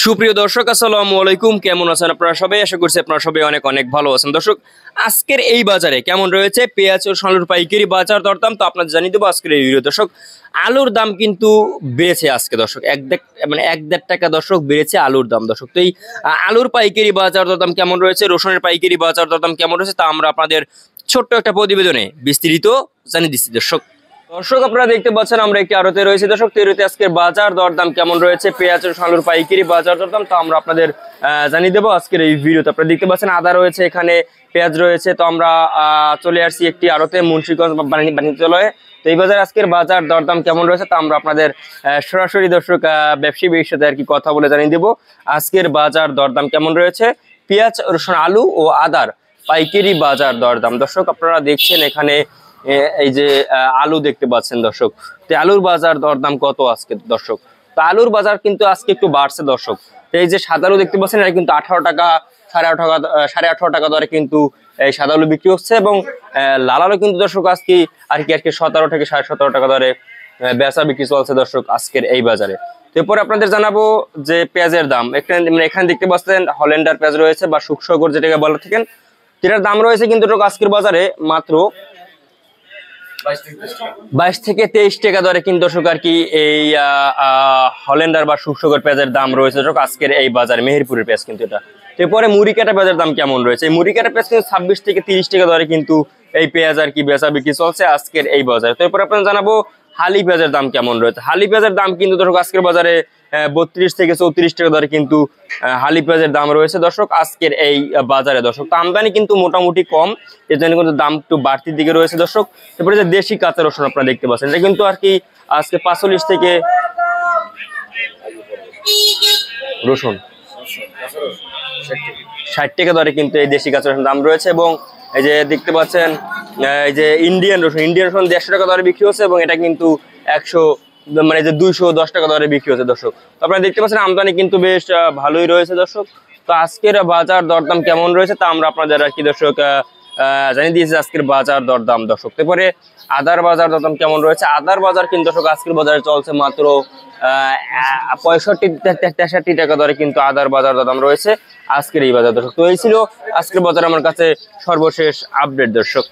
সুপ্রিয় দর্শক, আসসালামু আলাইকুম। কেমন আছেন আপনারা সবাই? আশা করছি আপনারা সবাই অনেক অনেক ভালো আছেন। দর্শক, আজকের এই বাজারে কেমন রয়েছে পেঁয়াজ ও আলুর পাইকারি বাজার দরদাম তো আপনাদের জানিয়ে দেবো আজকের এই ভিডিও। দর্শক, আলুর দাম কিন্তু বেড়েছে আজকে দর্শক, এক দেড় টাকা দর্শক বেড়েছে আলুর দাম দর্শক। তো এই আলুর পাইকারি বাজার দরদাম কেমন রয়েছে, রসুনের পাইকারি বাজার দরদাম কেমন রয়েছে তা আমরা আপনাদের ছোট্ট একটা প্রতিবেদনে বিস্তারিত জানিয়ে দিচ্ছি দর্শক। দর্শক, আপনারা দেখতে পাচ্ছেন আমরা একটি আড়তে রয়েছে দর্শক। তেরোতে আজকের বাজার দরদাম কেমন রয়েছে পেঁয়াজ ও আলুর পাইকারি বাজার দরদাম তো আমরা আপনাদের জানিয়ে দেবো আজকের এই ভিডিওতে। আপনারা দেখতে পাচ্ছেন আদা রয়েছে, এখানে পেঁয়াজ রয়েছে। তো আমরা চলে আসছি একটি আড়তে মুন্সিগঞ্জ বাণিজ্যালয়ে। তো এই বাজার আজকের বাজার দরদাম কেমন রয়েছে তা আমরা আপনাদের সরাসরি দর্শক ব্যবসায়ীর সাথে আর কি কথা বলে জানিয়ে দেবো আজকের বাজার দরদাম কেমন রয়েছে পেঁয়াজ রসুন আলু ও আদার পাইকারি বাজার দরদাম। দর্শক, আপনারা দেখছেন এখানে এই যে আলু দেখতে পাচ্ছেন দর্শক। তো আলুর বাজার দরদাম কত আজকে দর্শক? তো আলুর বাজার কিন্তু আজকে একটু বাড়ছে দর্শক। তো এই যে সাদা আলু দেখতে পাচ্ছেন এটা কিন্তু 18 টাকা, সাড়ে আঠারো টাকা দরে কিন্তু এই সাদা আলু বিক্রি হচ্ছে। এবং লাল আলু কিন্তু দর্শক আজকে আর কি 17 থেকে 17.5 টাকা দরে বেচা বিক্রি চলছে দর্শক আজকের এই বাজারে। এরপরে আপনাদের জানাবো যে পেঁয়াজের দাম। এখানে দেখতে পাচ্ছেন হল্যান্ডার পেঁয়াজ রয়েছে বা শুকসাগর যেটাকে বলে থাকেন। এটার দাম রয়েছে কিন্তু আজকের বাজারে মাত্র 22 থেকে 23 টাকা দরে কিন্তু দর্শক আর কি এই হল্যান্ডার বা শুকসাগর পেঁয়াজের দাম রয়েছে দর্শক আজকের এই বাজারে। মেহেরপুরের পেঁয়াজ কিন্তু এটা। এরপরে মুড়ি কাটা পেঁয়াজের দাম কেমন রয়েছে? এই মুড়ি কাটা পেঁয়াজ কিন্তু 26 থেকে 30 টাকা দরে কিন্তু এই পেঁয়াজ আর কি বেচা বিক্রি চলছে আজকের এই বাজারে। তো এরপরে আপনাদের জানাবো হালি পেঁয়াজের দাম কেমন রয়েছে। হালি পেঁয়াজের দাম কিন্তু দর্শক আজকের বাজারে 32 থেকে 34 টাকা দরে কিন্তু হালি পেঁয়াজের দাম রয়েছে দর্শক আজকের এই বাজারে দর্শক। তো আমদানি কিন্তু মোটামুটি কম, এর জন্য কিন্তু দাম একটু বাড়তির দিকে রয়েছে দর্শক। এরপরে যে দেশি কাঁচা রসুন আপনারা দেখতে পাচ্ছেন এটা কিন্তু আর কি আজকে 45 থেকে রসুন 60 টাকা দরে কিন্তু এই দেশি কাঁচা রসুন দাম রয়েছে। এবং এই যে দেখতে পাচ্ছেন এই যে ইন্ডিয়ান রসুন 150 টাকা দরে বিক্রি হচ্ছে এবং এটা কিন্তু 210 টাকা দরে বিক্রি হচ্ছে দর্শক। তো আপনারা দেখতে পাচ্ছেন আমদানি কিন্তু বেশ ভালোই রয়েছে দর্শক। তো আজকের বাজার দরদাম কেমন রয়েছে তা আমরা আপনাদের আর কি দর্শক জানিয়ে দিয়েছি আজকের বাজার দরদাম দর্শক। তারপরে আদার বাজার দরদাম কেমন রয়েছে? আদার বাজার কিন্তু দর্শক আজকের বাজারে চলছে মাত্র 65-63 টাকা দরে কিন্তু আদার বাজার দরদাম রয়েছে আজকের এই বাজার দর্শক। তো এই ছিল আজকের বাজার আমার কাছে সর্বশেষ আপডেট দর্শক।